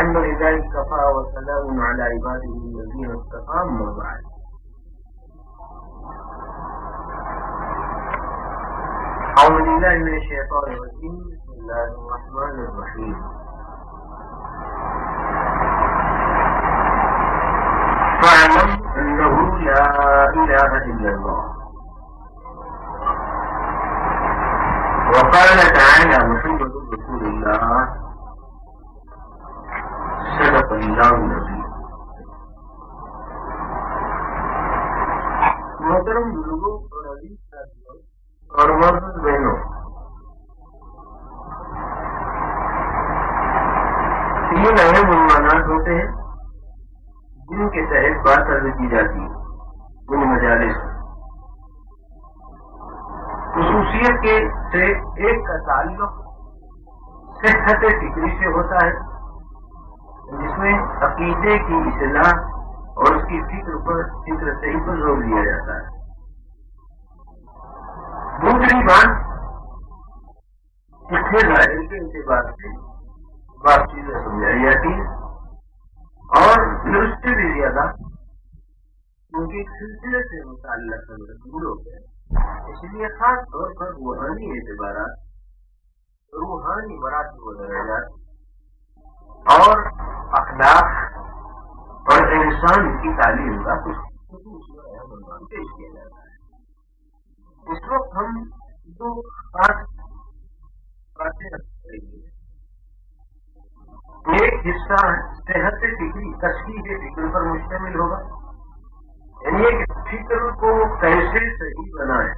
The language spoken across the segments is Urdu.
الحمد لله كفى وسلام على عباده الذين اصطفى أما بعد. أعوذ بالله من الشيطان الرجيم. بسم الله الرحمن الرحيم. فاعلم أنه لا إله إلا الله. وقال تعالى محمد رسول الله صدق الله العظيم. محترم بزرگوں اور عزیز ساتھیوں اور معزز بہنوں، تین اہم عنوانات ہوتے ہیں جن کے تحت بات عرض کی جاتی ہے ان مجالس. خصوصیت کے سے ایک کا تعلق صحت فکری سے ہوتا ہے، جس میں عقیدے کی اصلاح اور اس کی فکر صحیح پر زور دیا جاتا ہے. دوسری بات فقہ ظاہر کے اعتبار سے بات چیزیں سمجھائی جاتی ہیں، اور پھر اس سے بھی زیادہ کیونکہ ایک سلسلے سے متعلق مجبور ہو گئے، اس لیے خاص طور پر روحانی اعتبارات، روحانی مراتب و درجات اور اخلاق اور انسان کی تعلیم کا کچھ خصوصی عنوان پیش کیا جاتا ہے. اس وقت ہم دو خاص باتیں رکھیں گے. ایک حصہ صحت فکری تصحیح فکر پر مشتمل ہوگا، یعنی ایک فکر کو کیسے صحیح بنائیں.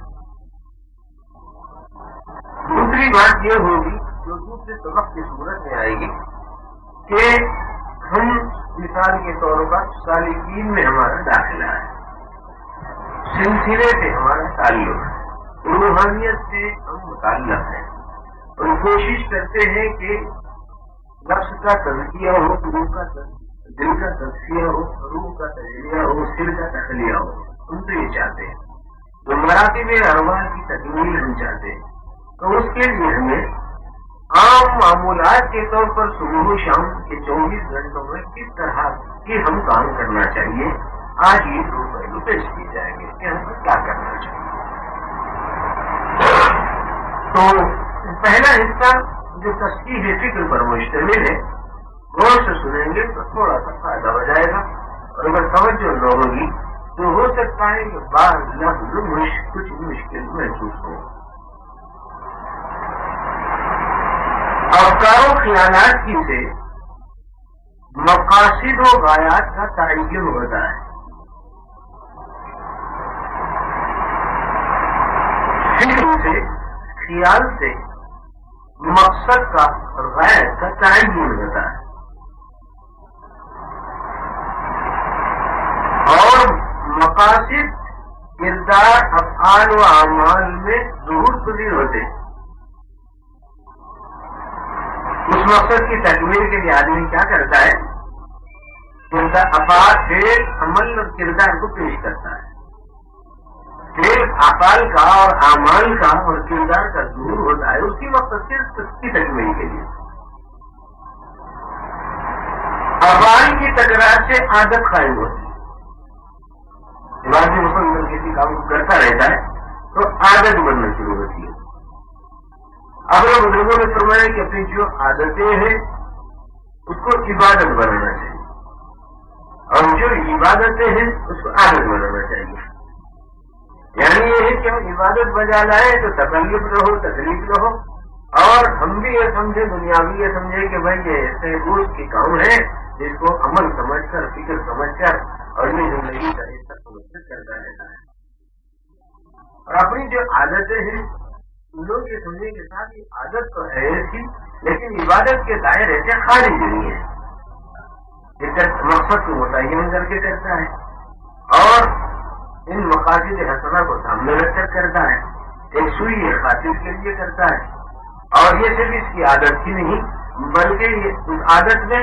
دوسری بات یہ ہوگی جو دوسرے سبق کی صورت میں آئے گی کہ ہم مثال کے طور پر سالکین میں ہمارا داخلہ ہے، سلسلے سے ہمارا تعلق ہے، روحانیت سے ہم متعلق ہیں، اور کوشش کرتے ہیں کہ نفس کا تزکیہ ہو، روح کا دل کا تزکیہ ہو، روح کا تجزیہ ہو، سر کا تخلیہ ہو. ہم تو یہ چاہتے ہیں. تو مراتب ارواح کی تکمیل ہم چاہتے ہیں. تو اس کے لیے ہمیں عام معمولات کے طور پر صبح و شام کے 24 گھنٹوں میں کس طرح کی ہم کام کرنا چاہیے، آج یہ دو پہلو پیش کیے جائیں گے کہ ہم کو کیا کرنا چاہیے. تو پہلا حصہ جو تصحیح فکر پر مشتمل ہے، غور سے سنیں گے تو تھوڑا سا فائدہ ہو جائے گا، اور اگر توجہ نہ ہوگی تو ہو سکتا ہے کہ بعض لفظ کچھ مشکل محسوس ہو. افکار و خیالات کی سے مقاصد و غایات کا تعین ہوتا ہے. فکر سے، خیال سے مقصد کا اور غایت کا تعین ہوتا ہے، اور مقاصد کردار افعال و اعمال میں ظہور پذیر ہوتے ہیں. اس مقصد کی تکمیل کے لیے آدمی کیا کرتا ہے؟ افعال، فعل، عمل اور کردار کو پیش کرتا ہے. فعل افعال کا اور اعمال کا اور کردار کا ظہور ہوتا ہے اس کی مقصد کی تکمیل کے لیے. افعال کی تکرار سے عادت قائم ہوتی ہے. مسلمان کسی کام کو کرتا رہتا ہے تو عادت بننا شروع ہوتی ہے. اپنے بزرگوں نے فرمایا کہ اپنی جو عادتیں ہیں اس کو عبادت بنانا چاہیے، اور جو عبادتیں ہیں اس کو عادت بنانا چاہیے. یعنی یہ ہے کہ ہم عبادت بجا لائے تو تکلیف نہ ہو، تکلیف نہ ہو، اور ہم بھی یہ سمجھے، دنیا بھی یہ سمجھے کہ بھائی یہ ایسے روز کے کام ہے جس کو عمل سمجھ کر، فکر سمجھ کر اور یہ زندگی کا حصہ سمجھ کر کرتا رہتا ہے. اور اپنی جو عادتیں ہیں لوگ یہ سمجھنے کے ساتھ یہ عادت تو ہے تھی، لیکن عبادت کے دائرے سے خارج نہیں ہے. مقصد کو متعین کر کے کرتا ہے، اور ان مقاصد حسنہ کو سامنے رکھ کر کرتا ہے، ایک سوئی خاطر کے لیے کرتا ہے. اور یہ صرف اس کی عادت ہی نہیں بلکہ اس عادت میں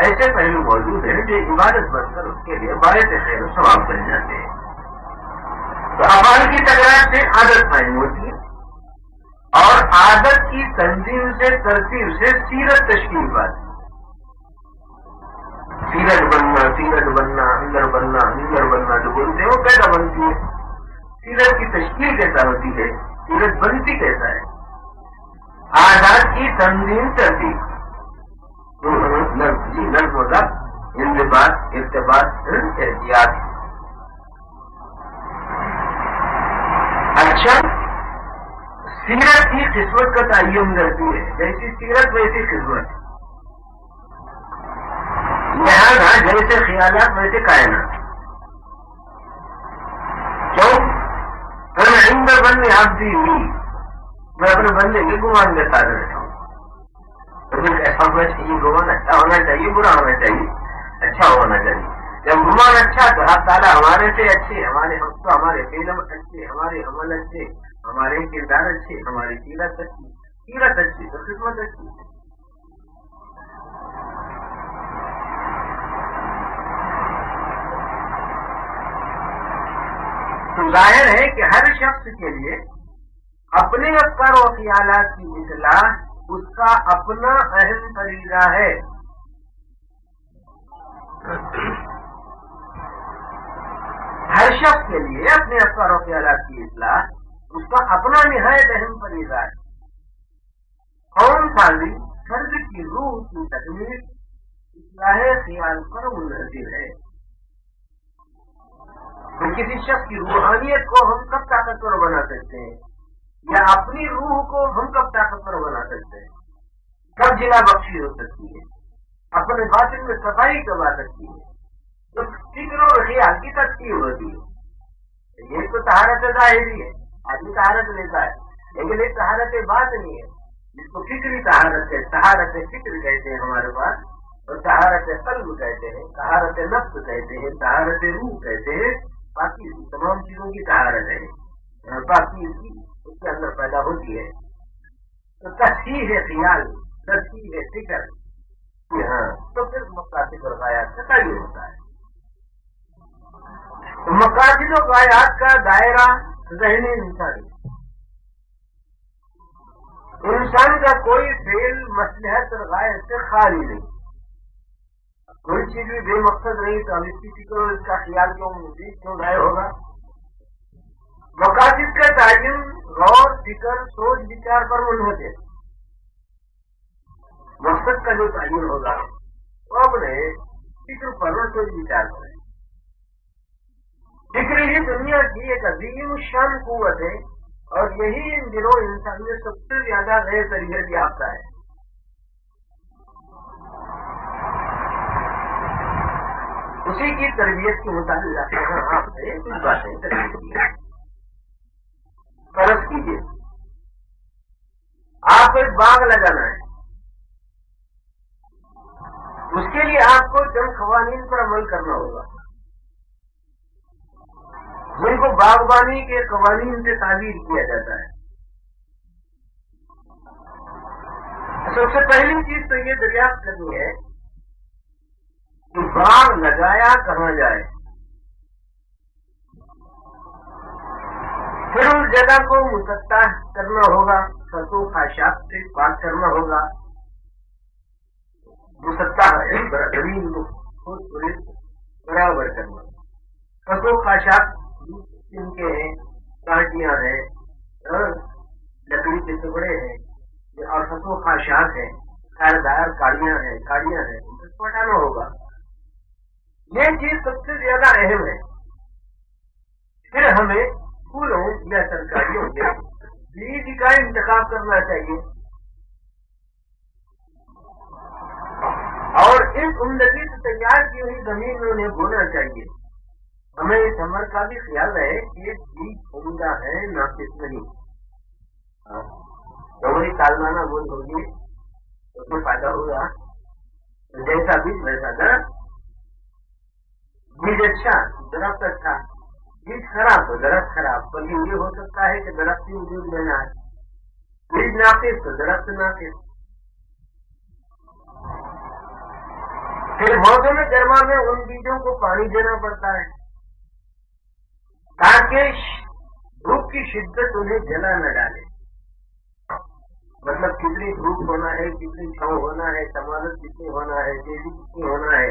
ایسے پہلو موجود ہیں جو عبادت بن کر اس کے لیے باعث خیر و ثواب بن جاتے ہیں. تو افعال کی تکرار سے عادت قائم ہوتی ہے، اور عادت کی تنظیم سے، ترتیب سے سیرت تشکیل پاتی ہے. سیرت بننا اندر بننا جو بولتے ہیں وہ پیدا بنتی ہے. سیرت کی تشکیل کیسا ہوتی ہے, سیرت بنتی کیسا ہے؟ آزاد کی تنظیم ترتیب, نظم و ضبط, انضباط, ارتباط, احتیاط. اچھا, سیرت کی قسمت کا تعین کرتی ہے, جیسی سیرت ویسی قسمت. لہذا جیسے خیالات ویسے کائنات. کیوں؟ عند بن عبدی بھی, میں اپنے بندے کے گمان کے ساتھ رہتا ہوں. ایسا ہونا چاہیے, گمان اچھا ہونا چاہیے, برا ہونا چاہیے, اچھا ہونا چاہیے. جب گمان اچھا تو اللہ تعالیٰ ہمارے سے اچھے, ہمارے فلم اچھے, ہمارے عمل اچھے, ہمارے کردار اچھے, ہماری سیرت اچھی تو خدمت اچھی. تو ظاہر ہے کہ ہر شخص کے لیے اپنے افکار و خیالات کی اصلاح اس کا اپنا اہم فریضہ ہے. ہر شخص کے لیے اپنے افکار و خیالات کی اصلاح اس کا اپنا نہایت اہم فریضہ ہے. قوم سازی فرد کی روح کی تکمیل اصلاح خیال پر منحصر ہے. تو کسی شخص کی روحانیت کو ہم کب طاقتور بنا سکتے ہیں, یا اپنی روح کو ہم کب طاقتور بنا سکتے ہیں, کب جلا بخشی ہو سکتی ہے, اپنے باطن میں صفائی کب آ سکتی ہے, تو فکر اور خیال کی تشکیل ہوتی ہے. یہ تو طہارت ظاہری ہے, آدمی طہارت لیتا ہے, لیکن ایک طہارت باطنی ہے جس کو فکری طہارت ہے, طہارت فکر کہتے ہیں ہمارے پاس, اور طہارت قلب کہتے ہیں, طہارت نفس کہتے ہیں, طہارت روح کہتے ہیں. باقی تمام چیزوں کی طہارت ہے, باقی اس کے اندر پیدا ہوتی ہے. تو تصحیح ہے خیال, تصحیح ہے فکر, ہاں تو پھر مقاصد اور غایات کا تعین ہوتا ہے. تو مقاصد و غایات کا دائرہ ذہنی انسان کا کوئی فعل مصلحت اور غایت سے خالی نہیں. کوئی چیز بھی بے مقصد نہیں تو ہم اس کی فکر اور اس کا خیال کیوں ضائع ہوگا. مقاصد کا تعین غور, فکر, سوچ وچار پر منحصر. مقصد کا جو تعین ہوگا وہ اپنے فکر پر اور سوچ وچار پر ہے. فکر ہی دنیا کی ایک عظیم شان قوت ہے, اور یہی ان دنوں انسان میں سب سے زیادہ غیر تربیت یافتہ ہے. اسی کی تربیت کے متعلق آپ سے کچھ باتیں تربیت کی. فرض کیجیے آپ کو ایک باغ لگانا ہے, اس کے لیے آپ کو چند قوانین پر عمل کرنا ہوگا, جن کو باغبانی کے قوانین سے تعبیر کیا جاتا ہے. سب سے پہلی چیز تو یہ دریافت کرنی ہے کہ باغ لگایا کہاں جائے. پھر اس جگہ کو مسطح کرنا ہوگا, خطوں خاشاک سے پاک کرنا ہوگا. مسطح زمین کو برابر کرنا. خطوں خاشاک جن کے ہیں, کانٹیاں ہیں, لکڑی کے ٹکڑے ہیں, اور خطوں خاشاک ہیں, خیردار کاڑیاں ہیں, ان کو ہٹانا ہوگا. یہ چیز سب سے زیادہ اہم ہے. پھر ہمیں پھولوں یا ترکاریوں کے بیج کا انتخاب کرنا چاہیے, اور اس عمدگی سے تیار کی ہوئی زمین میں انہیں بونا چاہیے. ہمیں اس عمر کا بھی خیال رہے کہ یہ بیج عمدہ ہے, ناقص نہیں. دوری سالانہ بول ہوگی تو اس میں فائدہ ہوگا. جیسا بیج ویسا درخت. بیج اچھا درخت اچھا, بیج خراب تو درخت خراب. بلکہ یہ ہو سکتا ہے کہ درخت ہی وجود میں نہ آئے. بیج ناقص تو درخت ناقص. پھر موسم گرما میں ان بیجوں کو پانی دینا پڑتا ہے تاکہ دھوپ کی شدت انہیں جلا نہ ڈالے. مطلب کتنی دھوپ ہونا ہے, کتنی چھاؤں ہونا ہے, تمالت کتنی ہونا ہے, تیزی کتنی ہونا ہے,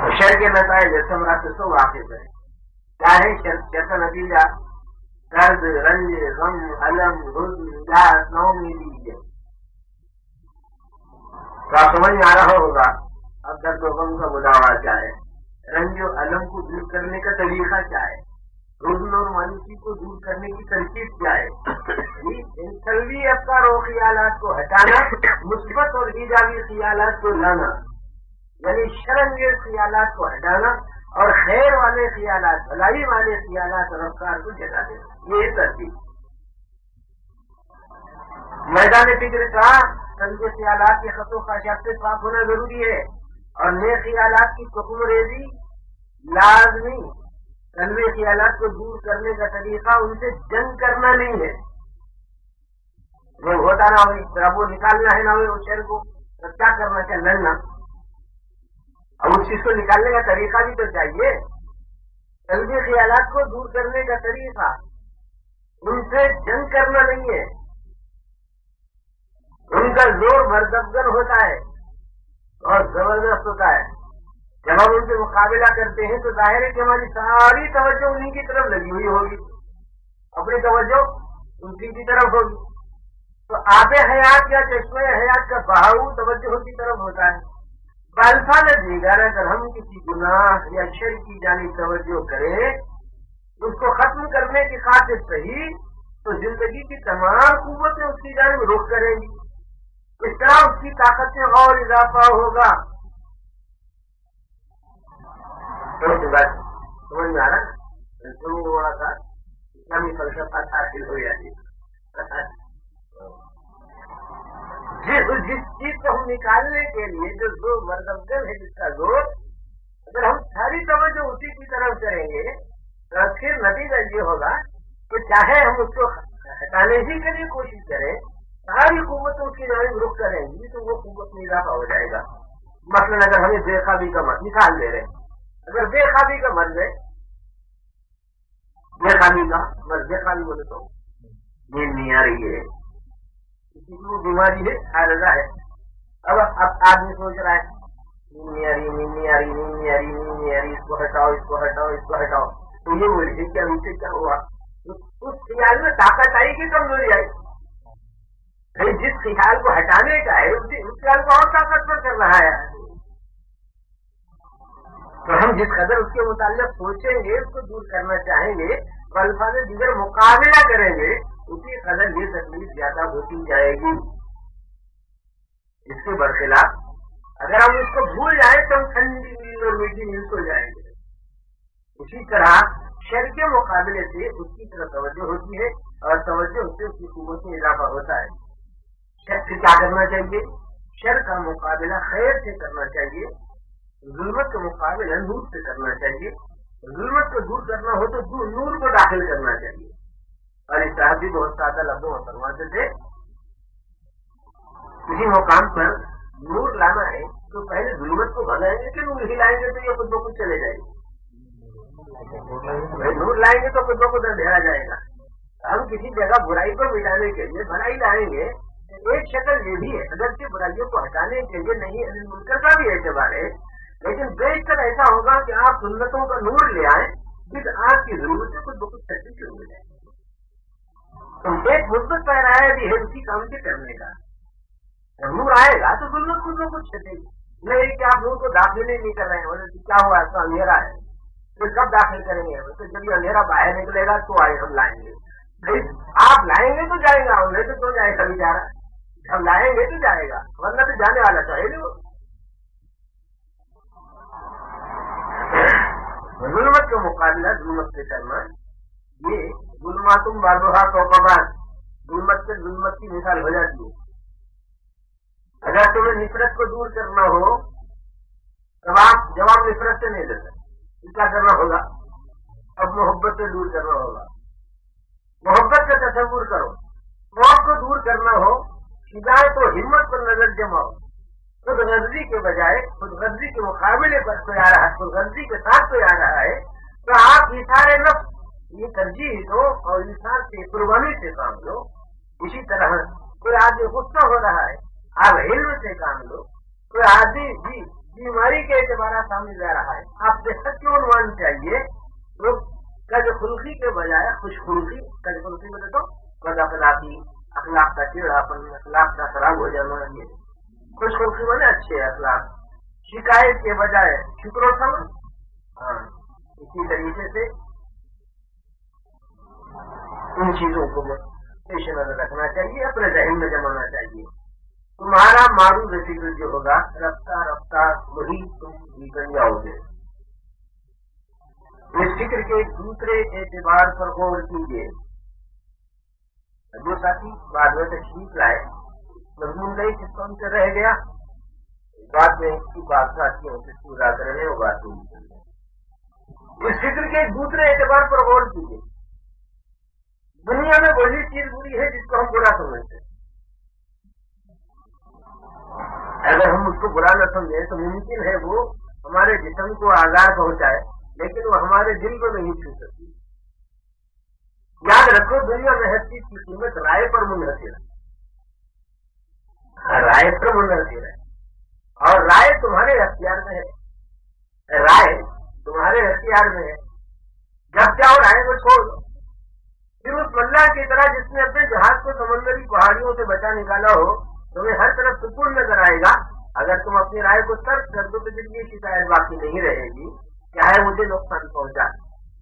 اور شر کے نتائج جیسے ہم آپ سے واقف ہے، چاہے شر کا نتیجہ درد، رنج، غم، علم، حزن، اداس، ناامیدی ہے. تو آپ سمجھ میں آ رہا ہوگا اب درد و غم کا مداوع کیا ہے، رنج و علم کو دور کرنے کا طریقہ کیا ہے، حزن اور مایوسی کو دور کرنے کی ترکیب کیا ہے. ان سلبی افکار و خیالات کو ہٹانا، مثبت اور ایجابی خیالات کو لانا، یعنی شرانگیز خیالات کو ہٹانا اور خیر والے خیالات، بھلائی والے خیالات اور افکار کو جگہ دینا. یہ ترتیب میدان فکر کا تنگ خیالات کے خط و خواہشات سے پاک ہونا ضروری ہے، اور نئے خیالات کی تخم ریزی لازمی. تنوع خیالات کو دور کرنے کا طریقہ ان سے جنگ کرنا نہیں ہے. وہ ہوتا نہ ہوئی اب وہ نکالنا ہے نہ ہوئے اس شہر کو، تو کیا کرنا چاہیے؟ لڑنا. اب اس چیز کو نکالنے کا طریقہ بھی تو چاہیے. تنوع خیالات کو دور کرنے کا طریقہ ان سے جنگ کرنا نہیں ہے. ان کا زور مردفگن ہوتا ہے اور زبردست ہوتا ہے. جب ہم ان سے مقابلہ کرتے ہیں تو ظاہر ہے کہ ہماری ساری توجہ انہیں کی طرف لگی ہوئی ہوگی، اپنی توجہ ان کی طرف ہوگی. تو آب حیات یا چشمہ حیات کا بہاؤ توجہ کی طرف ہوتا ہے. بالفاظ دیگر اگر ہم کسی گناہ یا شر کی جانب توجہ کریں، اس کو ختم کرنے کی خاطر صحیح، تو زندگی کی تمام قوتیں اس کی جانب رخ کریں گی. اس طرح اس کی طاقت میں اور اضافہ ہوگا. بات سمجھ میں آ رہا تھوڑا سا اسلامی فلسفہ حاصل ہو جاتی. جس چیز کو ہم نکالنے کے لیے جو زور مردفگن ہے، جس کا زور، اگر ہم ساری توجہ اسی کی طرف کریں گے تو پھر نتیجہ یہ ہوگا کہ چاہے ہم اس کو ہٹانے ہی کے لیے کوشش کریں، ساری قوتوں کی جانب رخ کریں گی تو وہ قوت میں اضافہ ہو جائے گا. مثلاً اگر ہمیں بے خوابی کا مرض نکال دے رہے ہیں، اگر بے خوابی کا مرض ہے، بے خوابی کا مرض، بے خوابی بولے تو نیند نہیں آ رہی ہے، کسی کو بیماری ہے، حالضہ ہے. اب آدمی سوچ رہا ہے نیند نہیں آ رہی، نیند نہیں آ رہی، نیند نہیں آ رہی، نیند نہیں آ رہی، اس کو ہٹاؤ، اس کو ہٹاؤ، اس کو ہٹاؤ. تو یہ بولیے کیا ان سے کیا ہوا؟ اس خیال میں طاقت آئی کہ کمزوری آئی؟ جس خیال کو ہٹانے کا ہے اس خیال کو اور طاقتور کر رہا ہے. تو ہم جس قدر اس کے متعلق سوچیں گے، اس کو دور کرنا چاہیں گے، الفاظ دیگر مقابلہ کریں گے، اسی قدر یہ تکلیف زیادہ ہوتی جائے گی. اس کے برخلاف اگر ہم اس کو بھول جائیں تو ہم ٹھنڈی نیند اور میٹھی نیند سو جائیں گے. اسی طرح شر کے مقابلے سے اس کی طرف توجہ ہوتی ہے اور توجہ سے اس کی قوت میں اضافہ ہوتا ہے. شر سے کیا کرنا چاہیے؟ شر کا مقابلہ خیر سے کرنا چاہیے، ظلمت کا مقابلہ نور سے کرنا چاہیے. ظلمت کو دور کرنا ہو تو نور کو داخل کرنا چاہیے. اور اس صاحب بھی بہت سادہ لفظوں میں فرماتے تھے، کسی مقام پر نور لانا ہے تو پہلے ظلمت کو بھگائیں گے کہ نور ہلائیں گے تو یہ خود بخود چلے جائے گی. نور لائیں گے تو خود بخود اندھیرا جائے گا. ہم کسی جگہ برائی کو مٹانے کے لیے بھلائی لائیں گے. ایک شکل یہ بھی ہے، اگرچہ برائیوں کو ہٹانے کے لیے نہیں منکر کا بھی اعتبار ہے، لیکن بیشتر ایسا ہوگا کہ آپ سنتوں کا نور لے آئیں جس آپ کی ضرورت ہے، خود بخود چلتی شروع ہو جائے. تو ایک مثبت پیرایا بھی ہے اسی کام سے کرنے کا. جب نور آئے گا تو ضرورت خود بخود چلے گی. نہیں کہ آپ نور کو داخل نہیں کر رہے ہیں، کیا ہوا ایسا اندھیرا ہے، پھر کب داخل کریں گے؟ تو جب یہ اندھیرا باہر نکلے گا تو آئے ہم لائیں گے. آپ لائیں گے تو جائے گا، اور نہیں تو جائے کبھی جا رہا ہے. ہم لائیں گے تو جائے گا، ورنہ تو جانے والا چاہیے نہیں. وہ ظلمت کا مقابلہ ظلمت سے کرنا، یہ ظلماتم بعضھا فوق بعض، ظلمت سے ظلمت کی مثال ہو جاتی ہے. اگر تمہیں نفرت کو دور کرنا ہو تب آپ جواب نفرت سے نہیں دے سکتے، کیا کرنا ہوگا؟ اب محبت سے دور کرنا ہوگا. محبت کا تصور کرو. خوف کو دور کرنا ہو، ہدایت و ہمت پر نظر جماؤ. خود غرضی کے بجائے خود غرضی کے مقابلے پر کوئی آ رہا ہے، خود غرضی کے ساتھ کوئی آ رہا ہے تو آپ اثار نفس یہ ترجیح دو اور انسان سے قربانی سے کام لو. اسی طرح کوئی آدمی غصہ ہو رہا ہے، آپ علم سے کام لو. کوئی آدمی بیماری کے اعتبار سامنے جا رہا ہے. آپ صحت کیوں عنوان چاہیے تو کج خلقی کے بجائے خوش خلقی. کج خلقی بولے تو بد اخلاقی، اخلاق کا ٹیڑھاپن، اخلاق کا خراب ہو جانا. یہ خوش خلقی بولے اچھے اخلاق. شکایت کے بجائے شکر و صبر. ہاں اسی طریقے سے ان چیزوں کو پیش نظر رکھنا چاہیے، اپنے ذہن میں جمانا چاہیے. تمہارا معروف فکر جو ہوگا رفتہ رفتہ وہی تم بھی بن جاؤ گے. اس فکر کے دوسرے اعتبار پر غور کیجیے. جو ساتھی بعد میں تشریف لائے مضمون گئی جس کو ہم سے رہ گیا، بعد میں اس کی بات ساتھیوں سے پورا کرنے وہ بات نہیں. اس فکر کے دوسرے اعتبار پر غور کیجیے. دنیا میں وہی چیز بری ہے جس کو ہم برا سمجھتے ہیں. اگر ہم اس کو برا نہ سمجھیں تو ممکن ہے وہ ہمارے جسم کو آزار پہنچائے، لیکن وہ ہمارے دل کو نہیں چھو سکتی. یاد رکھو دنیا میں ہر چیز کی قیمت رائے پر منحصر ہے. رائے پر منحصر ہے اور رائے تمہارے اختیار میں ہے. رائے تمہارے اختیار میں ہے. جب چاہو رائے کو چھوڑ دو. پھر اس اللہ کی طرح جس نے اپنے جہاز کو سمندری پہاڑیوں سے بچا نکالا ہو، تمہیں ہر طرف سکون نظر آئے گا. اگر تم اپنی رائے کو ترک کر دو تو پھر یہ شکایت باقی نہیں رہے گی چاہے مجھے نقصان پہنچا.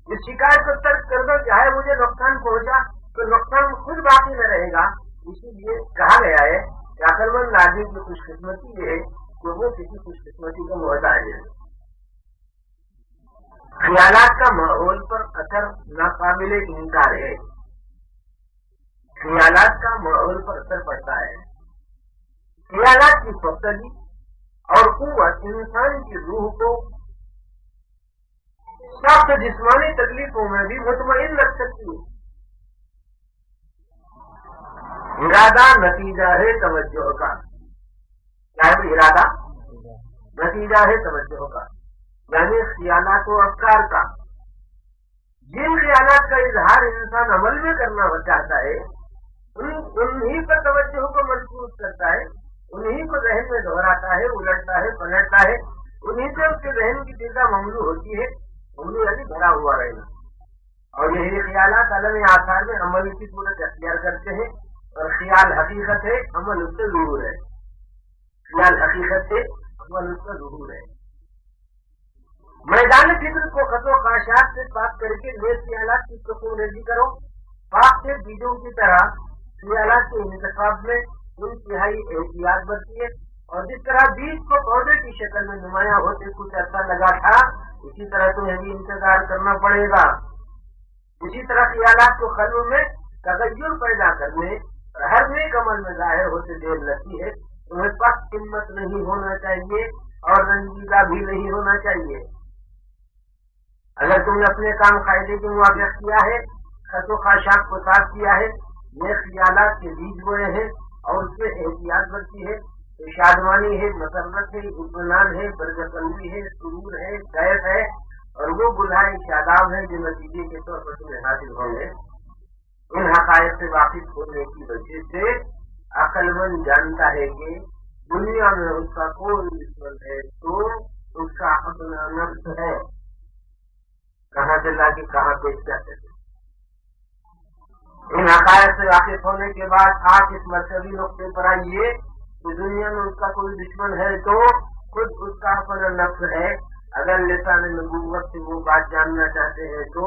اس شکایت کو ترک کر دو چاہے مجھے نقصان پہنچا تو نقصان خود باقی نہ رہے گا. اسی لیے کہا گیا ہے کہ عقل مند آدمی کی خوش قسمتی یہ ہے کہ وہ کسی خوش قسمتی کا محتاج ہے. خیالات کا ماحول پر اثر ناقابل انکار ہے. خیالات کا ماحول پر اثر پڑتا ہے. خیالات کی فصلی اور قوت انسان کی روح کو سخت جسمانی تکلیفوں میں بھی مطمئن رکھ سکتی ہے. ارادہ نتیجہ ہے توجہ کا. کیا ہے ارادہ؟ نتیجہ ہے توجہ کا. یعنی خیالات و افکار کا. جن خیالات کا اظہار انسان عمل میں کرنا چاہتا ہے انہی پر توجہ کو مرکوز کرتا ہے، انہی کو ذہن میں دہراتا ہے، الٹتا ہے، پلٹتا ہے. انہی سے اس کے ذہن کی فضا مملو ہوتی ہے. مملو یعنی بھرا ہوا رہنا. اور یہی خیالات عالم آثار میں عمل کی صورت اختیار کرتے ہیں. اور خیال حقیقت ہے، عمل اس سے ظہور ہے. خیال حقیقت ہے، عمل اس سے ظہور ہے. میدان فکر کو خط و خاشات سے پاک کر کے نیز خیالات کی سکون ریزی کرو. پاک کے بیجوں کی طرح خیالات کے انتخاب میں انتہائی احتیاط برتیے. اور جس طرح بیج کو پودے کی شکل میں نمایاں ہوتے کچھ عرصہ لگا تھا، اسی طرح تمہیں بھی انتظار کرنا پڑے گا. اسی طرح خیالات کو قلب میں تغیر پیدا کرنے اور ہر نیک عمل میں ظاہر ہوتے دیر لگتی ہے. تمہیں پست ہمت نہیں ہونا چاہیے اور رنجیدہ بھی نہیں ہونا چاہیے. اگر تم نے اپنے کام قاعدے کے موافق کیا ہے، خط و خاشاک کو صاف کیا ہے، یہ خیالات کے بیج بوئے ہیں اور اس میں احتیاط برتی ہے، تو شادمانی ہے، مسرت ہے، اطمینان ہے، برگزنی ہے، سرور ہے، کیف ہے اور وہ بلہائی شاداب ہے جو نتیجے کے طور پر تمہیں حاصل ہوں گے. ان حقائق سے واقف ہونے کی وجہ سے عقل مند جانتا ہے کہ دنیا میں اس کا کوئی دشمن ہے تو اس کا اپنا نفس ہے. کہاں سے لا کے کہاں پیش کرتے تھے. ان حقائق سے واقف ہونے کے بعد آپ اس مرکزی نقطے پر آئیے کہ دنیا میں اس کا کوئی دشمن ہے تو خود اس کا اپنا نفس ہے. اگر لسان نبوت سے وہ بات جاننا چاہتے ہیں تو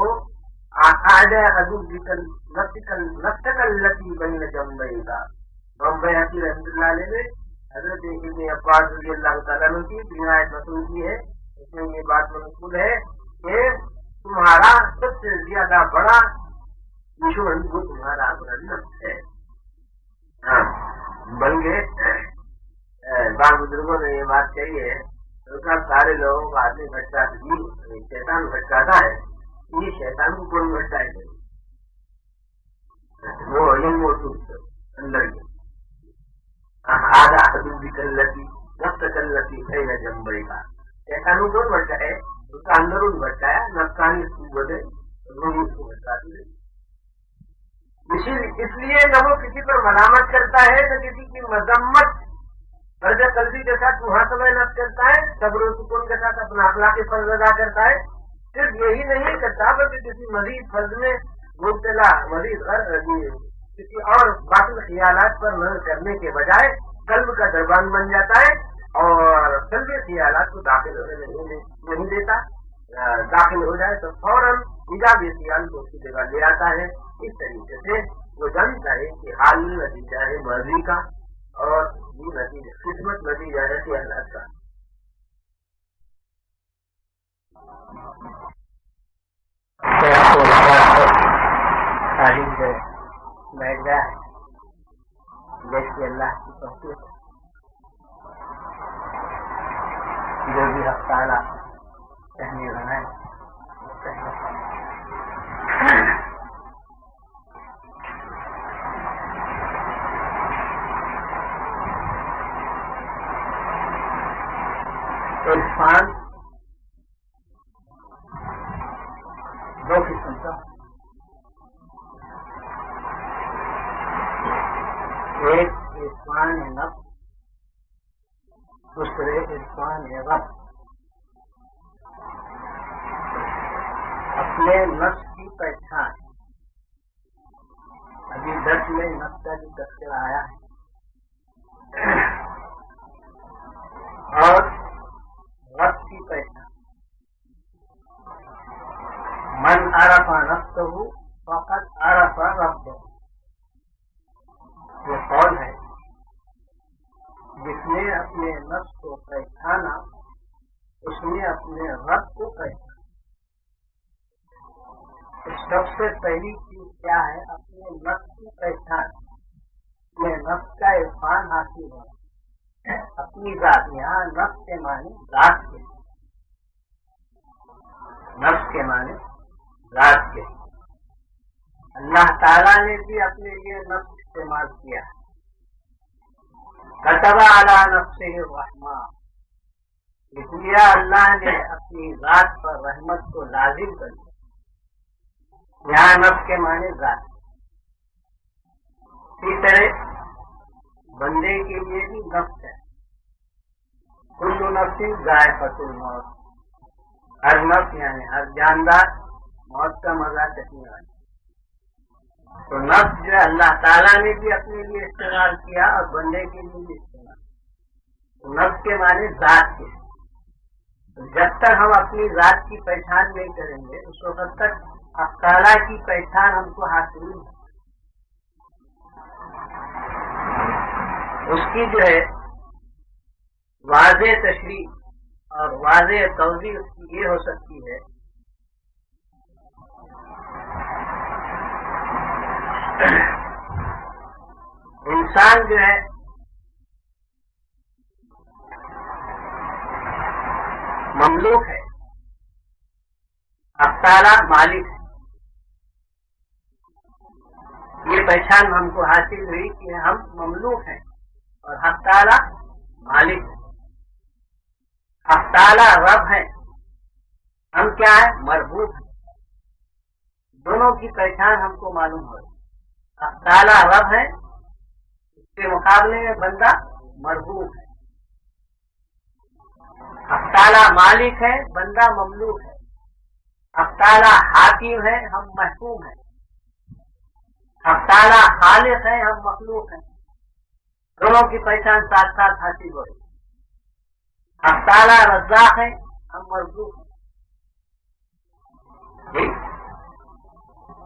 لتی بین جمبئی کا بمبئی حقیق رحمۃ اللہ علیہ نے حضرت ابن عباس رضی اللہ تعالیٰ کی روایت مسئول کی ہے. اس میں یہ بات منقول ہے کہ تمہارا سب سے زیادہ بڑا دشمن وہ تمہارا اپنا نفس ہے. ہاں بلکہ بعض بزرگوں نے یہ بات کہی ہے تو سارے لوگوں کو آدمی بھٹکا شیطان بھٹکاتا ہے. یہ شیطان کو کون بھٹکائے گا؟ وہ علم اندر آدھا حدود کلتی نفس کلتی ہے نہ جمبئی کا. شیطان کو کون بھٹکائے؟ اس کا اندرون بھٹکایا، نفسانی قوتیں روح کو بھٹکاتی رہی. اس لیے نہ وہ کسی پر ملامت کرتا ہے نہ کسی کی مذمت اور جب قلبی کے ساتھ محاسبہ نفس کرتا ہے، صبر و سکون کے ساتھ اپنا اخلاقی فرض ادا کرتا ہے، صرف یہی نہیں کرتا بلکہ کسی مزید فرض میں مبتلا، کسی اور باطل خیالات پر نظر کرنے کے بجائے قلب کا دربان بن جاتا ہے اور قلبی خیالات کو داخل ہونے نہیں دیتا. داخل ہو جائے تو فوراً ایجابی خیال کو اس کی جگہ لے آتا ہے. اس طریقے سے وہ جانتا ہے کہ حال نتیجہ ہے مرضی کا اور یہ نتیجہ قسمت نتیجہ ہے خیالات کا. بیٹھ گیا جیسے اللہ کی توفیق جو بھی حق تعالیٰ کہنے لگا ہے. عرفان دو قسم کا، ایک عرفان نفس، دوسرے عرفان رب. اپنے نفس کی پہچان، ابھی درس میں نفس کا بھی تذکرہ آیا ہے، اور رب کی پہچان. من عرف نفسہ فقد عرف ربہ، یہ قول ہے. جس نے اپنے نفس کو پہچانا اس نے اپنے رب کو پہچانا. سب سے پہلی چیز کیا ہے؟ اپنے نفس کی پہچان، اپنے نفس کا عرفان حاصل ہے. اپنی ذات، یہاں نفس کے معنی ذات کے، نفس کے معنی ذات کے. اللہ تعالیٰ نے بھی اپنے لیے نفس استعمال کیا. کتب علی نفسہ الرحمہ، لکھ لیا اللہ نے اپنی ذات پر رحمت کو لازم کر دیا. یہاں نفس کے معنی ذات. اسی طرح بندے کے لیے بھی نفس ہے. کل نفس ذائقۃ الموت، ہر نفس یعنی ہر جاندار موت کا مزہ چکھنے والی. تو نفس جو ہے اللہ تعالیٰ نے بھی اپنے لیے استعمال کیا اور بندے کے لیے بھی استعمال. تو نفس کے معنی ذات کے. جب تک ہم اپنی ذات کی پہچان نہیں کریں گے اس وقت تک حق تعالیٰ کی پہچان ہم کو حاصل نہیں ہے. اس کی جو ہے واضح تشریح اور واضح توضیح اس کی یہ ہو سکتی ہے انسان جو ہے مملوک ہے، حق تعالیٰ مالک ہے. یہ پہچان ہم کو حاصل ہوئی کہ ہم مملوک ہیں اور حق تعالیٰ مالک ہے. حق تعالیٰ رب ہے، ہم کیا ہے؟ مربوط ہیں. دونوں کی پہچان ہم کو معلوم ہو. حق تعالیٰ رب ہے، اس کے مقابلے میں بندہ مربوط ہے. حق تعالیٰ مالک ہے، بندہ مملوک ہے. حق تعالیٰ حاکم ہے، ہم محکوم ہیں. حق تعالیٰ خالق ہے، ہم مخلوق ہیں. دونوں کی پہچان ساتھ ساتھ حاصل ہو رہی. حق تعالیٰ رزاق ہے، ہم مرزوق ہیں.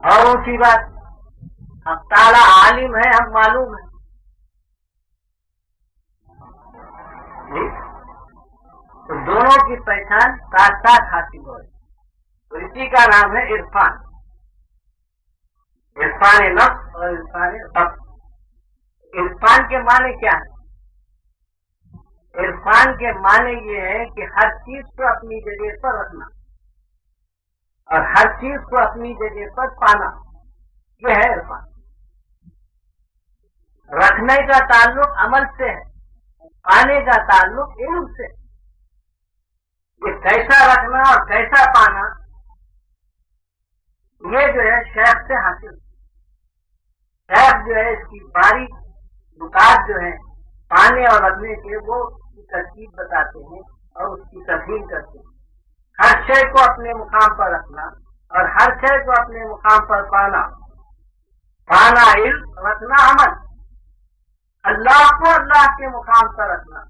اور اونچی بات، حق تعالیٰ عالم ہے، ہم معلوم ہیں. تو دونوں کی پہچان ساتھ ساتھ حاصل ہو رہی. تو اسی کا نام ہے عرفان. عرفان نفس اور عرفان رب. عرفان کے معنی کیا ہے؟ عرفان کے معنی یہ ہے کہ ہر چیز کو اپنی جگہ پر رکھنا اور ہر چیز کو اپنی جگہ پر پانا، یہ ہے عرفان. رکھنے کا تعلق عمل سے ہے، پانے کا تعلق علم سے. یہ کیسا رکھنا اور کیسا پانا یہ جو ہے شیخ سے حاصل. شیخ جو ہے اس کی باریک نکات جو ہے پانے اور رکھنے کے وہ ترکیب بتاتے ہیں اور اس کی تفہیم کرتے ہیں. ہر شے کو اپنے مقام پر رکھنا اور ہر شے کو اپنے مقام پر پانا. پانا علم، رکھنا عمل. اللہ کو اللہ کے مقام پر رکھنا،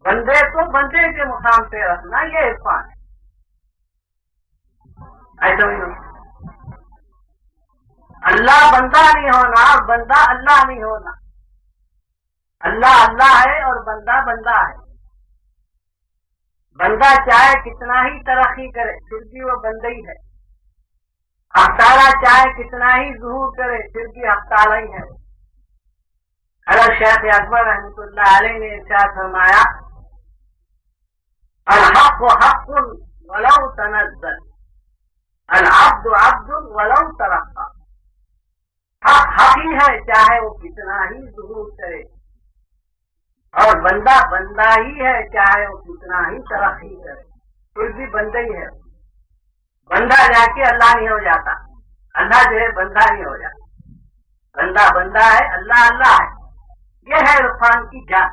بندے کو بندے کے مقام پہ رکھنا، یہ عرفان ہے. ایسا نہیں ہونا. اللہ بندہ نہیں ہونا اور بندہ اللہ نہیں ہونا. اللہ اللہ ہے اور بندہ بندہ ہے. بندہ چاہے کتنا ہی ترقی کرے پھر بھی وہ بندہ ہی ہے. حق تعالیٰ چاہے کتنا ہی ظہور کرے پھر بھی حق تعالیٰ ہی ہے. حضرت شیخ اکبر رحمۃ اللہ علیہ نے ارشاد فرمایا، الحق حق ولو تنزل، العبد عبد ولو ترقى. حق حق ہی ہے چاہے وہ کتنا ہی ظہور کرے، اور بندہ بندہ ہی ہے چاہے وہ کتنا ہی ترقی کرے پھر بھی بندہ ہی ہے. بندہ جا کے اللہ نہیں ہو جاتا، اللہ جو ہے بندہ نہیں ہو جاتا. بندہ بندہ ہے، اللہ اللہ ہے. یہ ہے عرفان کی جان.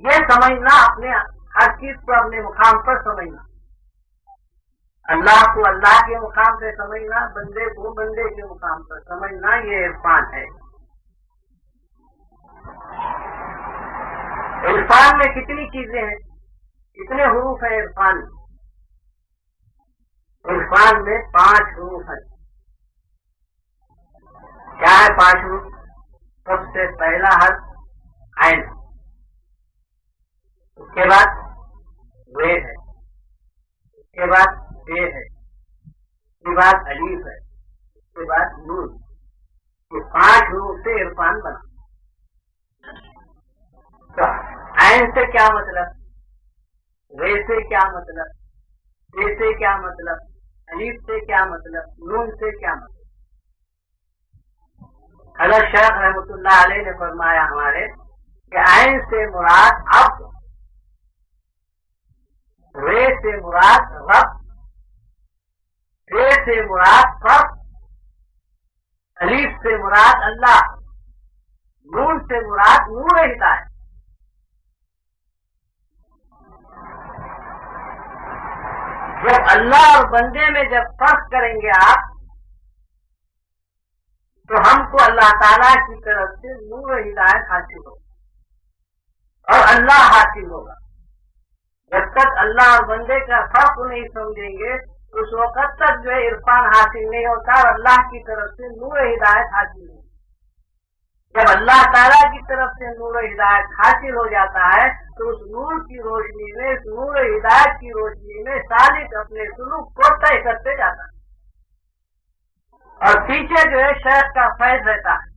یہ سمجھنا، اپنے ہر چیز کو اپنے مقام پر سمجھنا. اللہ کو اللہ کے مقام پہ سمجھنا، بندے کو بندے کے مقام پر سمجھنا، یہ عرفان ہے. عرفان میں کتنی چیزیں ہیں، کتنے حروف ہیں عرفان میں؟ عرفان میں 5 حروف ہیں. کیا ہے 5 حروف؟ سب سے پہلا حرف عین، اس کے بعد وے ہے، اس کے بعد بے ہے، اس کے بعد الف ہے، اس کے بعد نون. یہ 5 حروف سے عرفان بنا. تو عین سے کیا مطلب، وے سے کیا مطلب، بے سے کیا مطلب، الف سے کیا مطلب، نون سے کیا مطلب؟ حضرت شیخ رحمۃ اللہ علیہ نے فرمایا ہمارے کہ عین سے مراد عبد، وے سے مراد رب، بے سے مراد فرد، الف سے مراد اللہ، نون سے مراد نور ہدایت. جب اللہ اور بندے میں جب فرق کریں گے آپ، تو ہم کو اللہ تعالیٰ کی طرف سے نور ہدایت حاصل ہوگا اور اللہ حاصل ہوگا. جب تک اللہ اور بندے کا فرق نہیں سمجھیں گے اس وقت تک جو ہے عرفان حاصل نہیں ہوتا اور اللہ کی طرف سے نور ہدایت حاصل نہیں. جب اللہ تعالیٰ کی طرف سے نور ہدایت حاصل ہو جاتا ہے تو اس نور کی روشنی میں، اس نور ہدایت کی روشنی میں سالک اپنے سلوک کو طے کرتے جاتا ہے. اور پیچھے جو ہے شیخ کا فیض رہتا ہے،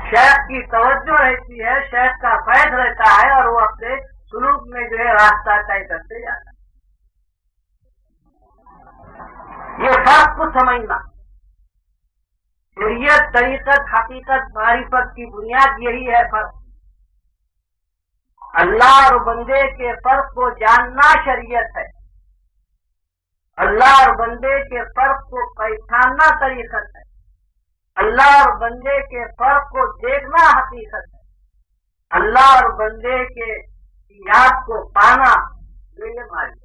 شیخ کی توجہ رہتی ہے، شیخ کا فیض رہتا ہے اور وہ اپنے سلوک میں جو ہے راستہ طے کرتے جاتا ہے. یہ فرق کو سمجھنا، شریعت، طریقت، حقیقت، معرفت کی بنیاد یہی ہے فرق. اللہ اور بندے کے فرق کو جاننا شریعت ہے، اللہ اور بندے کے فرق کو پہچاننا طریقت ہے، اللہ اور بندے کے فرق کو دیکھنا حقیقت ہے، اللہ اور بندے کے یاد کو پانا یہ معرفت.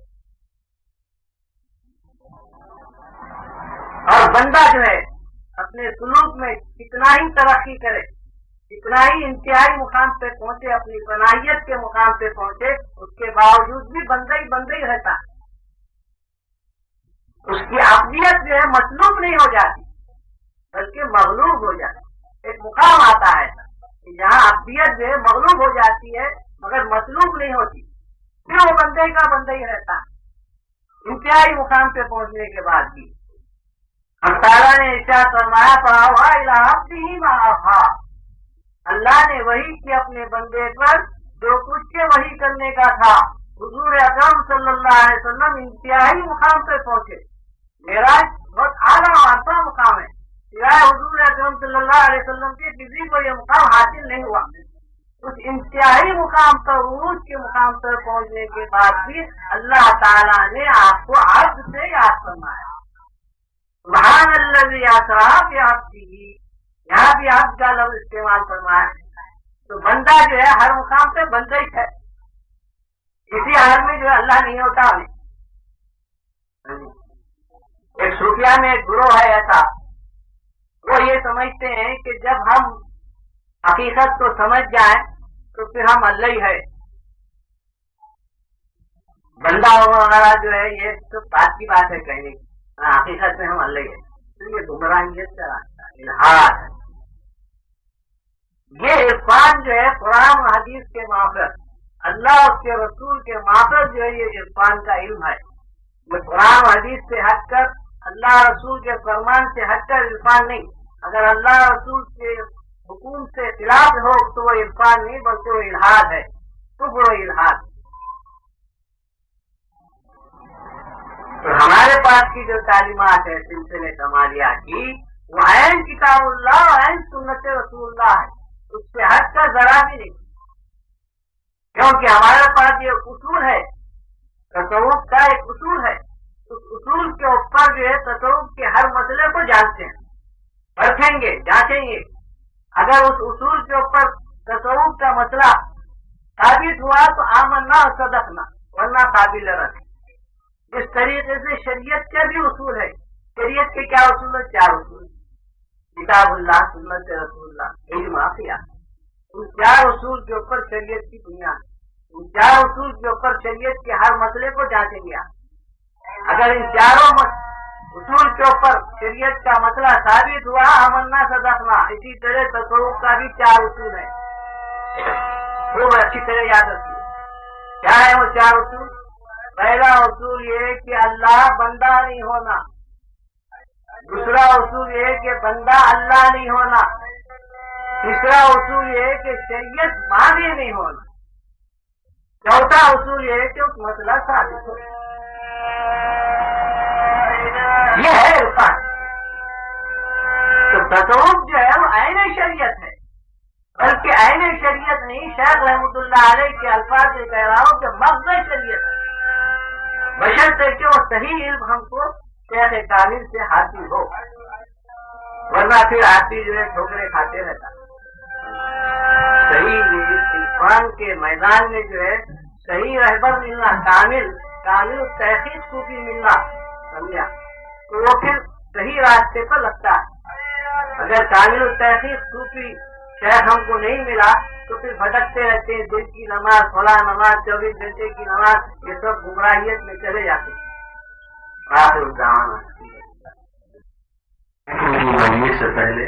اور بندہ جو ہے اپنے سلوک میں کتنا ہی ترقی کرے، کتنا ہی انتہائی مقام پہ پہنچے، اپنی فنائیت کے مقام پہ پہنچے، اس کے باوجود بھی بندہ ہی رہتا ہے. اس کی عقلیت جو ہے مطلوب نہیں ہو جاتی بلکہ مغلوب ہو جاتی. ایک مقام آتا ہے کہ جہاں عقلیت جو ہے مغلوب ہو جاتی ہے مگر مطلوب نہیں ہوتی، پھر وہ بندے کا بندہ ہی رہتا ہے انتہائی مقام پہ پہنچنے کے بعد بھی. ہم تعالیٰ نے ارشاد فرمایا اللہ نے وحی کی اپنے بندے پر جو کچھ کے وحی کرنے کا تھا. حضور اکرم صلی اللہ علیہ وسلم انتہائی مقام پہ پہنچے. معراج بہت اعلیٰ عرفہ مقام ہے، سوائے حضور اکرم صلی اللہ علیہ وسلم کے کسی کو یہ مقام حاصل نہیں ہوا. اس انتہائی مقام پر، عروج کے مقام پر پہنچنے کے بعد بھی اللہ تعالیٰ نے آپ کو عبد سے یاد فرمایا. سبحان الذی اسری بعبدہ یہاں بھی عبد کا لفظ استعمال فرمایا. تو بندہ جو ہے ہر مقام پہ بندہ ہی ہے. اسی حال میں جو ہے اللہ نہیں ہوتا. ایک صوفیہ میں ایک گروہ ہے ایسا, وہ یہ سمجھتے ہیں کہ جب ہم حقیقت کو سمجھ جائیں تو پھر ہم اللہ ہی ہے. بندہ وغیرہ جو ہے یہ تو بات کی بات ہے کہنے کی, حقیقت میں ہم اللہ ہی ہے. تو یہ گمراہیت کا راستہ الحاد ہے. یہ عرفان جو ہے قرآن و حدیث کے مافرت, اللہ اس کے رسول کے مافرت جو ہے یہ عرفان کا علم ہے. یہ قرآن و حدیث سے ہٹ کر, اللہ رسول کے فرمان سے ہٹ کر عرفان نہیں. اگر اللہ رسول کے حکم سے خلاف ہو تو وہ عرفان نہیں بلکہ وہ الحاد ہے, کفر و الحاد. تو ہمارے پاس کی جو تعلیمات ہے سلسلے کمالیہ کی, وہ عین کتاب اللہ, عین سنت رسول اللہ ہے. اس سے ہٹ کر ذرا بھی نہیں, کیونکہ ہمارے پاس یہ اصول ہے, تصوف کا ایک اصول ہے. اس اصول کے اوپر جو ہے تصوف کے ہر مسئلے کو جانتے ہیں, پرکھیں گے, جانچیں گے. اگر اس اصول کے اوپر تصوف کا مسئلہ ثابت ہوا تو آمنا اور صدقنا, ورنہ قابل رکھ. اس طریقے سے شریعت کے بھی اصول ہے. شریعت کے کیا اصول ہے؟ 4 اصول, کتاب اللہ, سنت رسول اللہ, اجماع قیاس. ان 4 اصول کے اوپر شریعت کی بنیاد. ان 4 اصول کے اوپر شریعت کے ہر مسئلے کو جانچیں گے. اگر ان 4 اصول کے اوپر شریعت کا مسئلہ ثابت ہوا, آمنا صدقنا. اسی طرح تصوف کا بھی 4 اصول ہے, وہ اچھی طرح یاد رکھیے. کیا ہے وہ 4 اصول؟ پہلا اصول یہ کہ اللہ بندہ نہیں ہونا. دوسرا اصول یہ کہ بندہ اللہ نہیں ہونا. تیسرا اصول یہ کہ شریعت ماضی نہیں ہونا. چوتھا اصول یہ کہ اس مسئلہ ثابت ہو. یہ ہے عرفان. تو تصوف جو ہے وہ عین شریعت ہے, بلکہ عین شریعت نہیں. شیخ رحمۃ اللہ علیہ کے الفاظ سے کہہ رہا ہوں کہ مغز شریعت ہے, بشرطے کہ وہ صحیح علم ہم کو شیخ کامل سے حاصل ہو, ورنہ پھر آدمی جو ہے ٹھوکرے کھاتے رہتا. صحیح عرفان کے میدان میں جو ہے صحیح رہبر ملنا, کامل تحقیق صوفی ملنا, سمجھا, تو وہ پھر صحیح راستے پر لگتا ہے. اگر کامل تحقیق صوفی شیخ ہم کو نہیں ملا تو پھر بھٹکتے رہتے ہیں. دل کی نماز, فلاں نماز, 24 گھنٹے کی نماز, یہ سب گمراہیت میں چلے جاتے ہیں. آخر الزمان سے پہلے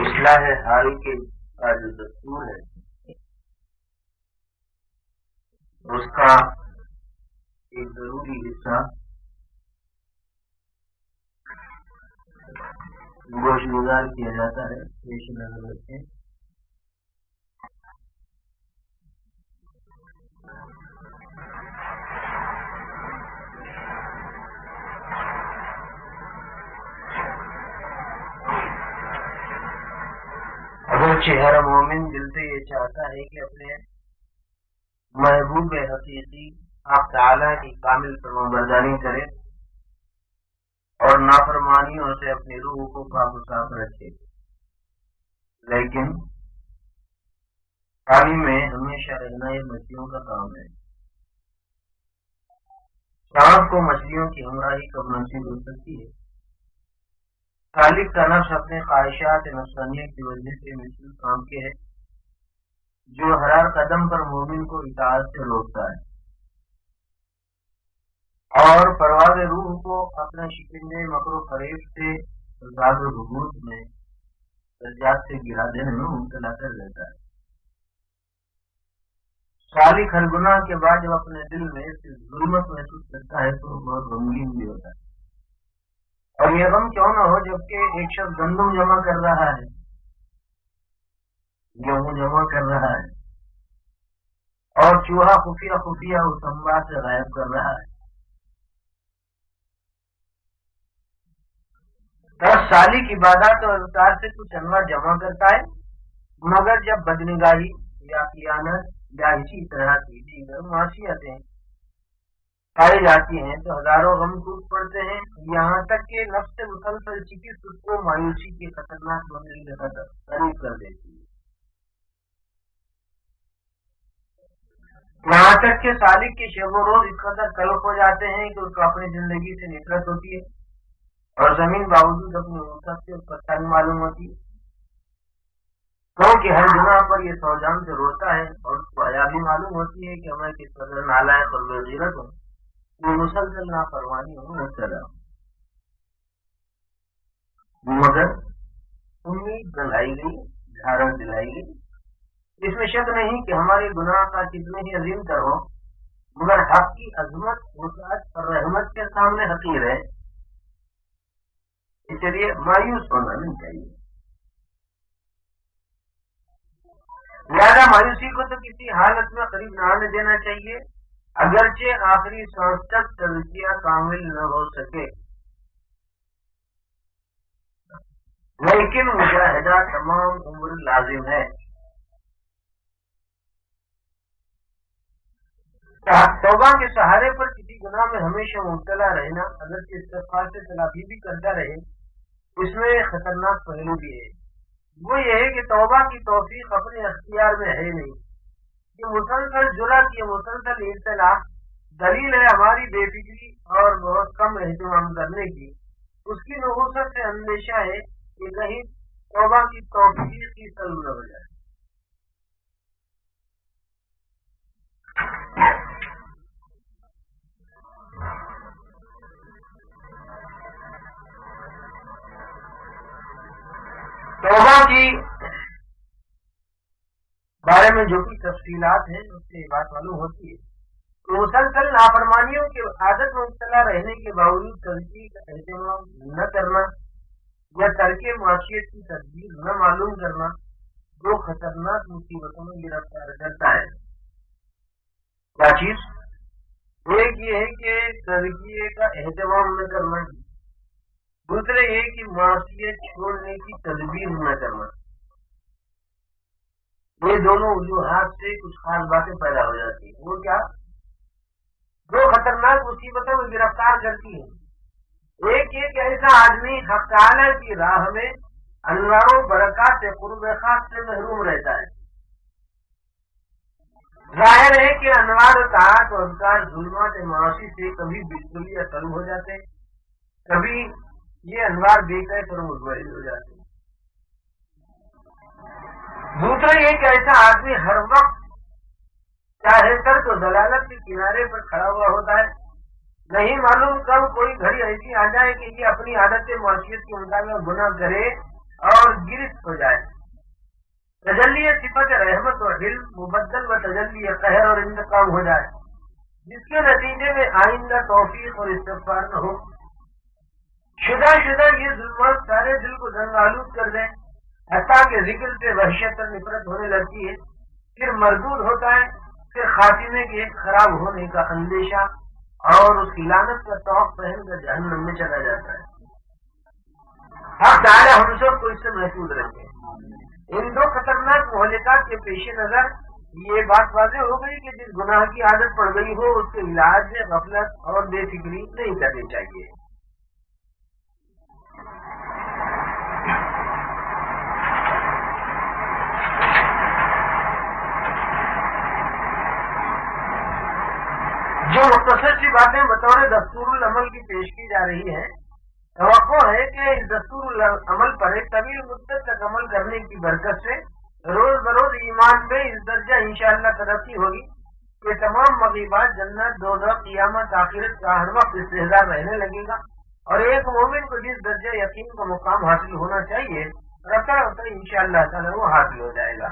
اصلاح حال کے کا جو دستور ہے اس کا ایک ضروری حصہ گوش گزار کیا جاتا ہے. پیش نظر رکھیں. اگرچہ ہر مومن دل سے یہ چاہتا ہے کہ اپنے محبوب حقیقی آپ تعالیٰ کی کامل فرمانبرداری کرے اور نافرمانیوں سے اپنی روح کو پاک و صاف رکھے, لیکن پانی میں ہمیشہ رہنا یہ مچھلیوں کا کام ہے. سانپ کو مچھلیوں کی ہمراہی کب نصیب ہو سکتی ہے؟ خالق کا نفس اپنے خواہشات نفسانیہ کی وجہ سے مثل کام کے ہے جو ہر قدم پر مومن کو اطاعت سے روکتا ہے اور پرواز روح کو اپنے شکنجے مکر و فریب سے زاد و بغوث میں درجات سے گرا دینے میں مبتلا کر دیتا ہے. خالق ہر گناہ کے بعد جب اپنے دل میں ظلمت محسوس کرتا ہے تو بہت غمگین بھی ہوتا ہے. اور یہ غم کیوں نہ ہو جبکہ ایک شخص گندم جمع کر رہا ہے, گیہوں جمع کر رہا ہے, اور چوہا خفیہ خفیہ اس انبار سے غائب کر رہا ہے. 10 سالی کی عبادات اور اذکار سے کچھ انواع جمع کرتا ہے, مگر جب بدنگاہی یا خیانت یا اسی طرح کی دیگر معصیتیں پائی جاتی ہیں تو ہزاروں غم ٹوٹ پڑتے ہیں، یہاں تک کہ نفس مسلسل چکس اس کو مایوسی کے خطرناک بننے کے قریب کر دیتی ہے، یہاں تک کہ سالک کے شب و روز اس قدر تلخ ہو جاتے ہیں کہ اس کو اپنی زندگی سے نفرت ہوتی ہے اور زمین باوجود اپنی وسعت سے اس پر تنگ معلوم ہوتی ہے، کیونکہ ہر گناہ پر یہ سوجان سے روتا ہے اور اس کو حیا بھی معلوم ہوتی ہے کہ میں کس قدر نالائق اور بے غیرت ہوں، یہ مسلسل نافرمانی ہوں مبتلا ہوں، مگر امید دلائی گئی، جھارن دلائی گئی، اس میں شک نہیں کہ ہمارے گناہ کا کتنے ہی عظیم تر ہو مگر حق کی عظمت وسعت اور رحمت کے سامنے حقیر ہے، اس لیے مایوس ہونا نہیں چاہیے، لہذا مایوسی کو تو کسی حالت میں قریب نہ آنے دینا چاہیے، اگرچہ آخری سانس تک تزکیہ کامل نہ ہو سکے، لیکن مجاہدہ تمام عمر لازم ہے۔ توبہ کے سہارے پر کسی گناہ میں ہمیشہ مبتلا رہنا اگرچہ استغفار سے تلافی بھی کرتا رہے، اس میں خطرناک پہلو بھی ہے، وہ یہ ہے کہ توبہ کی توفیق اپنے اختیار میں ہے نہیں، یہ مسلسل جرات، یہ مسلسل اطلاع دلیل ہے ہماری بے فکری اور بہت کم اہتمام کرنے کی، اس کی نحوست سے اندیشہ ہے کہ کہیں توبہ کی توفیق کی سلب نہ ہو جائے۔ توبہ کی بارے میں جو بھی تفصیلات ہیں اس سے بات معلوم ہوتی ہے کہ مسلسل نافرمانیوں کی عادت میں مبتلا رہنے کے باوجود تزکیے کا اہتمام نہ کرنا یا ترک معاشیت کی تدبیر نہ معلوم کرنا دو خطرناک مصیبتوں میں گرفتار کرتا ہے۔ کیا چیز؟ ایک یہ ہے کہ تزکیے کا اہتمام نہ کرنا، دوسرے یہ کہ معاشیت چھوڑنے کی تدبیر نہ کرنا، یہ دونوں وجوہات سے کچھ خاص باتیں پیدا ہو جاتی ہیں، وہ کیا؟ دو خطرناک مصیبتوں میں گرفتار کرتی ہیں، ایک یہ کہ ایسا آدمی حق تعالی کی راہ میں انوار و برکات سے قرب خاص سے محروم رہتا ہے، ظاہر ہے کہ انوار طاعت اور اذکار ظلمات معاشی سے کبھی بالکل یا طلب ہو جاتے ہیں، کبھی یہ انوار بے قید اور متبادل ہو جاتے ہیں، دوسرا یہ کہ ایسا آدمی ہر وقت چاہے تر تو ضلالت کے کنارے پر کھڑا ہوا ہوتا ہے، نہیں معلوم کب کوئی گھڑی ایسی آ جائے کہ یہ اپنی عادت معاشیت کے مطابق گناہ کرے اور گرفت ہو جائے، تجلی صفت رحمت و علم مبدل و تجلی قہر اور انتقام ہو جائے، جس کے نتیجے میں آئندہ توفیق اور استغفار نہ ہو، شدہ یہ ظلمات سارے دل کو زنگ آلود کر دیں، حتیٰ کہ ذکر سے وحشت اور نفرت ہونے لگتی ہے، پھر مردود ہوتا ہے، پھر خاتمے کے خراب ہونے کا اندیشہ اور اس کی لعنت کا توق پہن کر جہنم میں چلا جاتا ہے۔ حق تعالی ہم سب کو اس سے محفوظ رکھے۔ ان دو خطرناک مہلکات کے پیش نظر یہ بات واضح ہو گئی کہ جس گناہ کی عادت پڑ گئی ہو اس کے علاج میں غفلت اور بے فکری نہیں کرنی چاہیے۔ جو مختصر سی باتیں بطور دستور العمل کی پیش کی جا رہی ہیں، توقع ہے کہ اس دستور العمل پر ایک طویل مدت تک عمل کرنے کی برکت سے روز بروز ایمان میں اس درجہ انشاءاللہ ترقی ہوگی کہ تمام مغیبات، جنت، دوزخ، قیامت، آخرت کا ہر وقت استحضار رہنے لگے گا، اور ایک مومن کو جس درجہ یقین کا مقام حاصل ہونا چاہیے رفتہ رفتہ انشاءاللہ تعالی وہ حاصل ہو جائے گا۔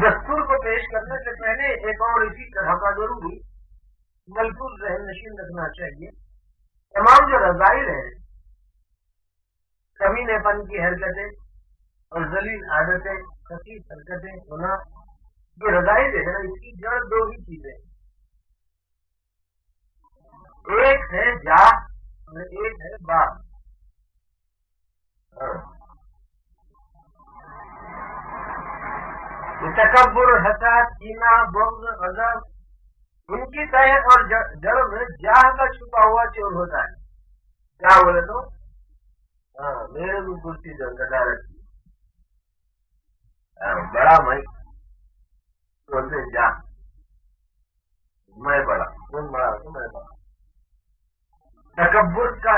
دستور کو پیش کرنے سے پہلے ایک اور اسی طرح کا ضروری ملحوظ ذہن نشین رکھنا چاہیے، تمام جو رذائل ہیں، کمینے پن کی حرکتیں اور ذلیل عادتیں، خسیس حرکتیں، گناہ، یہ رذائل ہے نا، اس کی جڑ دو ہی چیزیں، ایک ہے جا اور ایک ہے با. تکبر، حسد، کینہ، بغض، غضب، ان کی تہ اور جڑ میں جاہ کا چھپا ہوا چور ہوتا ہے. کیا بولے تو میرے بھی کرسی گڈا رکھی بڑا بھائی بولتے جا میں بڑا تم بڑا تو میں بڑا. تکبر کا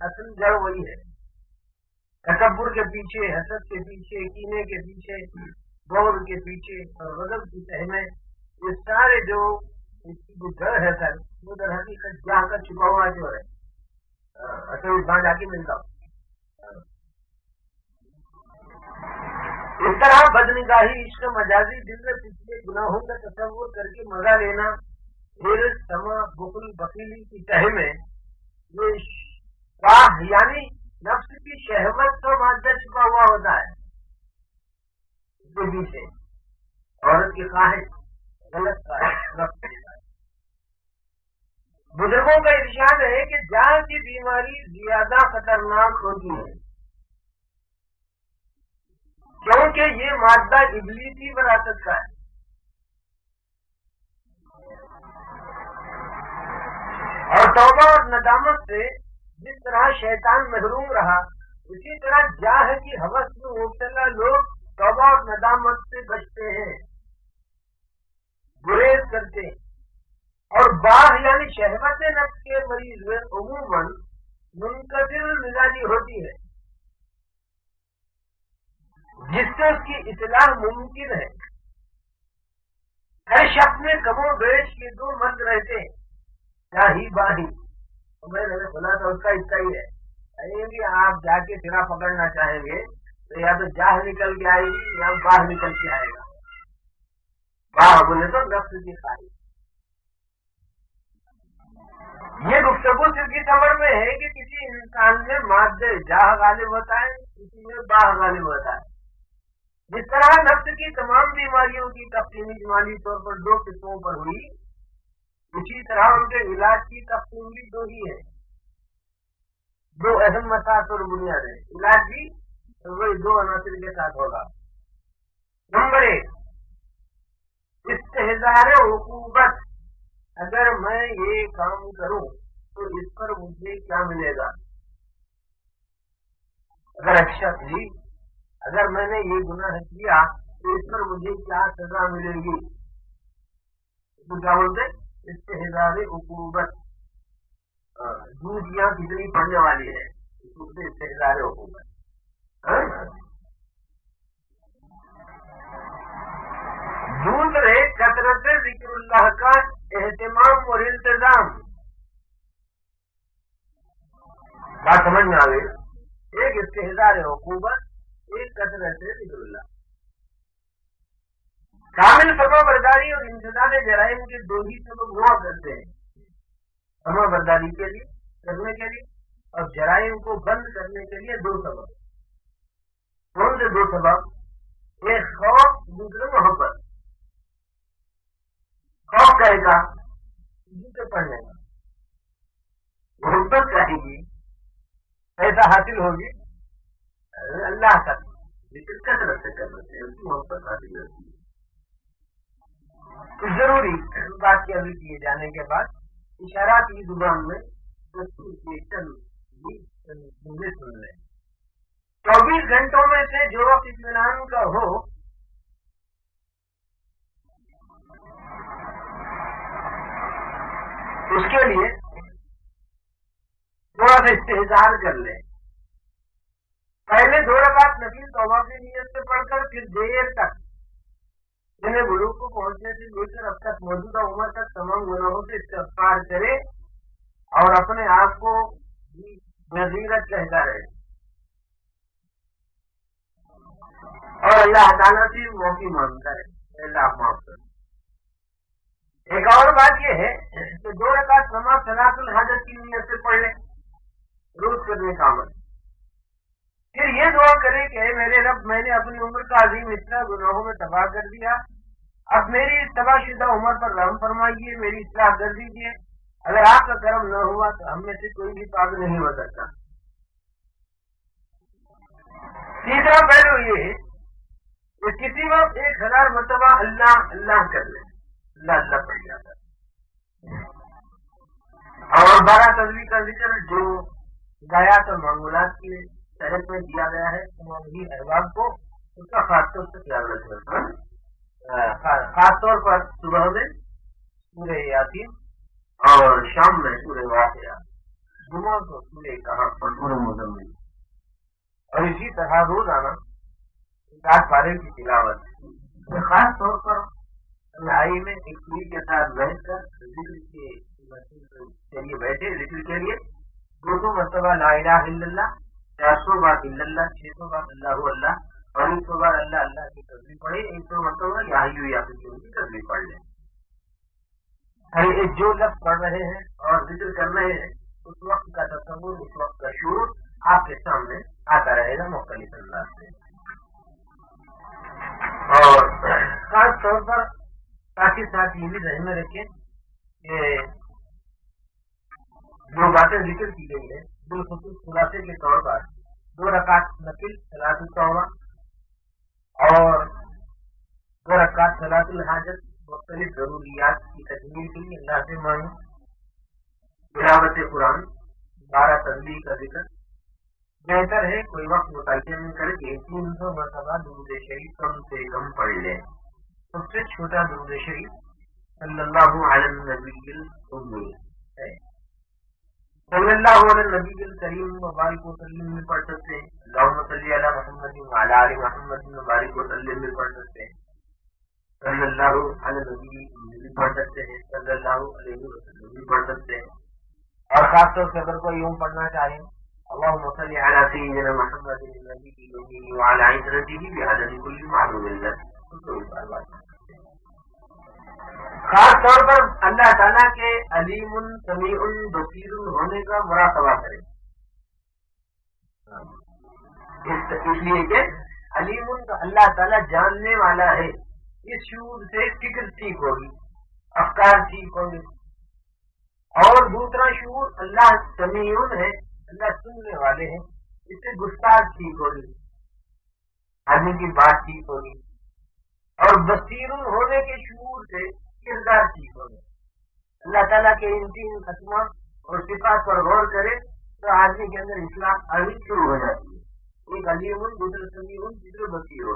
اصل جڑ وہی ہے. تکبر کے پیچھے، حسد کے پیچھے، کینے کے پیچھے، بغض کے پیچھے اور غضب کی تہ میں یہ سارے جو اس کی جو جڑ ہے سر وہ در حقیقت جہاں کا چھپا ہوا جو ہے اصل وہاں جا کے ملتا ہوں. اس طرح بدنگاہی، عشق مجازی، دل میں پچھلے گناہوں کا تصور کر کے مزہ لینا، پھر سما، بخل، بخیلی کی تہ میں یہ شواہ یعنی نفس کی شہوت کا مادہ چھپا ہوا ہوتا ہے. اس کے پیچھے عورت کی خواہش، غلط خواہش. بزرگوں کا ارشاد ہے کہ جان کی بیماری زیادہ خطرناک ہوتی ہے کیونکہ یہ مادہ ابلیسی وراثت کا ہے. اور توبہ اور ندامت سے جس طرح شیطان محروم رہا، اسی طرح جاہ کی ہوس میں مبتلا لوگ توبہ اور ندامت سے بچتے ہیں، گریز کرتے ہیں. اور باہ یعنی شہوت نفس کے مریض میں عموماً منقطع مزاجی ہوتی ہے جس سے اس کی اصلاح ممکن ہے. ہر شخص میں کم و بیش کے دو مرد رہتے ہیں، جاہی باہی. میں نے بولا تھا اس کا حصہ ہی ہے. کہیں بھی آپ جا کے سرا پکڑنا چاہیں گے تو یا تو جاہ نکل کے آئے گی یا باہ نکل کے آئے گا. باہ بولے تو نفس کی خواہش. یہ گفتگو صرف کی خبر میں ہے کہ کسی انسان میں مادہ جاہ غالب ہوتا ہے، کسی میں باہ غالب ہوتا ہے. جس طرح نفس کی تمام بیماریوں کی تقسیم اجمالی طور پر دو قسموں پر ہوئی، اسی طرح ان کے علاج کی تقسیم بھی دو ہی ہے. دو اہم مسائل اور بنیاد ہے. علاج بھی وہی دو عناصر کے ساتھ ہوگا. نمبر 1 استحضار عقوبت. اگر میں یہ کام کروں تو اس پر مجھے کیا ملے گا؟ اگر اچھا جی اگر میں نے یہ گناہ کیا تو اس پر مجھے کیا سزا ملے گی؟ تو کیا بولتے استحضار عقوبت. دودھ یہاں کتنی پڑنے والی ہے استحضار عقوبت. دوسرے کثرت ذکر اللہ کا اہتمام اور التزام. بات سمجھ میں آ گئی؟ ایک استحضار عقوبت، ایک کثرت ذکر اللہ. کامل فرما برداری اور انسداد جرائم کے دو ہی سبب ہوا کرتے ہیں. فرما برداری کے لیے کرنے کے لیے اور جرائم کو بند کرنے کے لیے دو سبب. کون سے دو سبب؟ ایک خوف، دوسرے محبت. خوف کہے گا سے پڑھنے کا، محبت چاہے گی ایسا حاصل ہوگی اللہ کا، لیکن کثرت سے کرنا چاہیے اس کی محبت حاصل ہوتی ہے. ضروری بات کے ابھی کیے جانے کے بعد اشارات کی زبان میں سن لیں. 24 گھنٹوں میں سے جو وقت اطمینان کا ہو اس کے لیے تھوڑا سا استحضار کر لیں. پہلے 2 رکعت نفل توبہ کی نیت سے پڑھ کر پھر دیر تک انہیں بلوغ کو پہنچنے سے لے کر اب تک موجودہ عمر تک تمام گناہوں سے استغفار کرے اور اپنے آپ کو نذیرت کہتا رہے اور اللہ تعالیٰ سے معافی مانگتا ہے اللہ معاف کر. ایک اور بات یہ ہے کہ 2 رکعت نماز صلاۃ الحاجت کی نیت سے پڑھ لیں روز کرنے کا عمل. پھر یہ دعا کرے کہ میرے رب میں نے اپنی عمر کا عظیم حصہ گناہوں میں تباہ کر دیا، اب میری اس تباہ شدہ عمر پر رحم فرمائیے، میری اصلاح کر دیجیے اگر آپ کا کرم نہ ہوا تو ہم میں سے کوئی بھی پاک نہیں ہو سکتا. تیسرا پہلو یہ ہے کہ کسی وقت 1000 مرتبہ اللہ اللہ کر لیں، اللہ اللہ پڑھ جاتا ہے. اور 12 تسبیح کا ذکر جو ہدایات اور معمولات کی تحت میں دیا گیا ہے تمام ہی احباب کو اس کا خاص طور سے خیال رکھنا. خاص طور پر صبح میں سورہ یاسین اور شام میں سورہ واقعہ، جمعہ کو سورہ کہف اور سورہ مزمل، اور اسی طرح روزانہ 10 پارے کی تلاوت. خاص طور پر تنہائی میں ایک سوئی کے ساتھ بیٹھ کر ذکر کے لیے بیٹھے، ذکر کے لیے 200 مرتبہ لا الہ الا اللہ، 400 بار الا اللہ، 600 بار اللہ اللہ، اور 100 بار اللہ اللہ کی تسبیح پڑھے. 100 مرتبہ یا حی یا قیوم کی تسبیح پڑھ لیں. جو لفظ پڑھ رہے ہیں اور ذکر کر رہے ہیں اس وقت کا تصور، اس وقت کا شعور آپ کے سامنے آتا رہے گا مختلف انداز سے. اور خاص طور پر ساتھ ہی ساتھ یہ بھی ذہن میں رکھیں کہ جو باتیں ذکر کی گئی ہے بالخصوص خلاصے کے طور پر 2 رکعت نفل صلاۃ التوبہ اور 2 رکعت صلاۃ الحاجت، مختلف ضروریات کی تکمیل کے لیے اللہ سے مانگیں، تلاوت قرآن، 12 تسبیح کا ذکر. بہتر ہے کوئی وقت متعین کر کے 300 مرتبہ درود شریف کم سے کم پڑھ لیں. سب سے چھوٹا درود شریف صلی اللہ علیہ النبی الأمی ہے. صلی اللہ علیہ النبی الکریم مبارک وسلم میں پڑھ سکتے ہیں، اللہم صلی علی محمد وعلی آل محمد مبارک وسلم میں پڑھ سکتے ہیں، صلی اللہ علیہ النبی بھی پڑھ سکتے ہیں، صلی اللہ علیہ وسلم بھی پڑھ سکتے ہیں. اور خاص طور سے اگر کوئی یوں پڑھنا چاہیں اللہم صلی علی سیدنا محمد النبی الأمی وعلی عترتہ بعدد کل معلوم لک، تو اس بار بات کرتے ہیں. خاص طور پر اللہ تعالیٰ کے علیم سمیع بصیر ہونے کا مراقبہ کریں، اس لیے کہ علیم کا اللہ تعالیٰ جاننے والا ہے. اس شعور سے فکر ٹھیک ہوگی، افکار ٹھیک ہوں گے. اور دوسرا شعور اللہ سمیع ہے، اللہ سننے والے ہیں، اس سے گفتار ٹھیک ہوگی، آدمی کی بات ٹھیک ہوگی. اور بصیر ہونے کے شعور سے کردار ٹھیک ہوگا. اللہ تعالیٰ کے ان 3 اسماء اور صفات پر غور کرے تو آدمی کے اندر اصلاح آنی شروع ہو جاتی ہے. ایک علیم، دوسرے سمیع، تیسرے بصیر.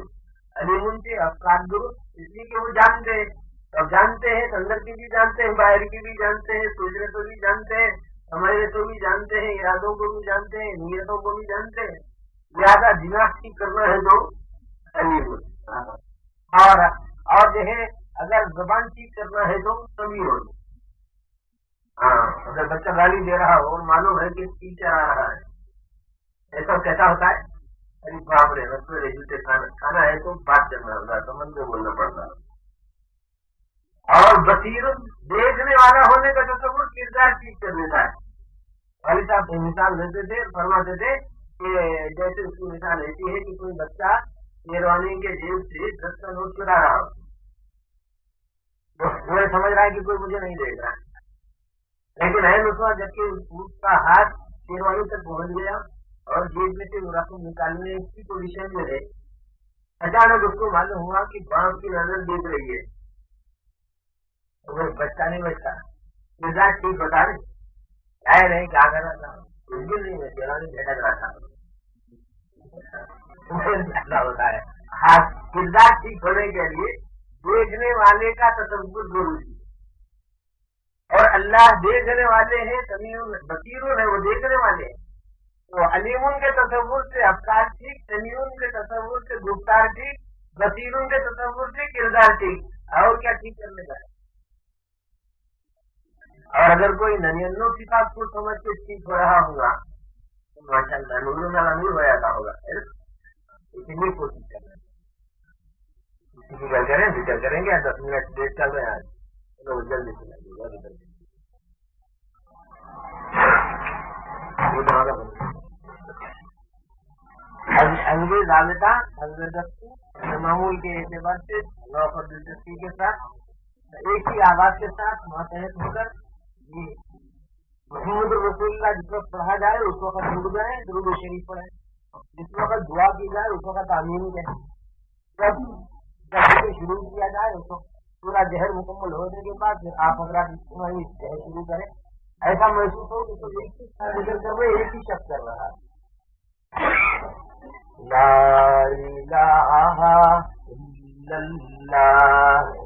علیم کے افکار درست، اس لیے کہ وہ جانتے ہیں، اور جانتے ہیں تو اندر کی بھی جانتے ہیں، باہر کی بھی جانتے ہیں، سوچنے کو بھی جانتے ہیں، سمجھنے کو بھی جانتے ہیں، ارادوں کو بھی جانتے ہیں، نیتوں کو بھی جانتے ہیں. لہٰذا دماغ ٹھیک کرنا ہے تو علیم، اور جو ہے اگر زبان ٹھیک کرنا ہے تو سمیع ہو. اگر بچہ گالی دے رہا ہو اور معلوم ہے کہ ٹیچر آ رہا ہے، ایسا کیسا ہوتا ہے؟ ارے باپ رے، رسوئی جوتے کھانا ہے تو بات کرنا ہوگا، سمجھ میں بولنا پڑتا. اور بصیر دیکھنے والا ہونے کا تصور کردار ٹھیک کر لیتا ہے. والد صاحب مثال دیتے تھے، فرماتے تھے کہ جیسے اس کی مثال ایسی ہے کہ کوئی بچہ شیروانی کے جیب سے 10 کا نوٹ چرا رہا ہو، وہ سمجھ رہا ہے کہ کوئی مجھے نہیں دیکھ رہا، لیکن ہے نسخہ جبکہ اس کا ہاتھ شیروانی تک پہنچ گیا اور جیب میں سے وہ رقم نکالنے کی پوزیشن میں ہے. اچانک اس کو معلوم ہوا کہ باپ کی نظر دیکھ رہی ہے. وہ بچہ نہیں بچتا، مزاج ٹھیک بتا رہے ہے نہیں، کیا کر رہا تھا کچھ بھی نہیں، میں شیروانی بھٹک رہا تھا. ایسا ہوتا ہے. ہاتھ کردار ٹھیک ہونے کے لیے دیکھنے والے کا تصور ضروری ہے. اور اللہ دیکھنے والے ہیں، سمیع بصیر ہے، وہ دیکھنے والے ہیں. تو علیم کے تصور سے افکار ٹھیک، سمیع کے تصور سے گفتار ٹھیک، بصیر کے تصور سے کردار ٹھیک. اور کیا ٹھیک کرنے کا ہے؟ اور اگر کوئی ننانوے صفات کو سمجھ کے ٹھیک ہو رہا ہوگا تو ماشاء اللہ نور میں نور ہو جاتا ہوگا. اسی لیے کوشش کرنا ہے. اسی کی کیا کریں، ذکر کریں گے. 10 منٹ ڈیٹ چل رہے ہیں آج، چلو جلدی چلائیے گا. انگریز ضابطہ حضرت معمول کے اعتبار سے دلچسپی کے ساتھ ایک ہی آواز کے ساتھ ماتحت ہو کر یہ محمد رسول اللہ جس وقت پڑھا جائے اس وقت درود گئے، درود شریف پڑھے، جس وقت دعا کی جائے اس وقت آمین کہیں، جب شروع کیا جائے اس وقت پورا جہر مکمل ہونے کے بعد پھر آپ حضرات جہر شروع کریں، ایسا محسوس ہو کہ تو ایک ہی ذکر کر رہے، ایک ہی شخص کر رہا ہے۔ لا الہ الا اللہ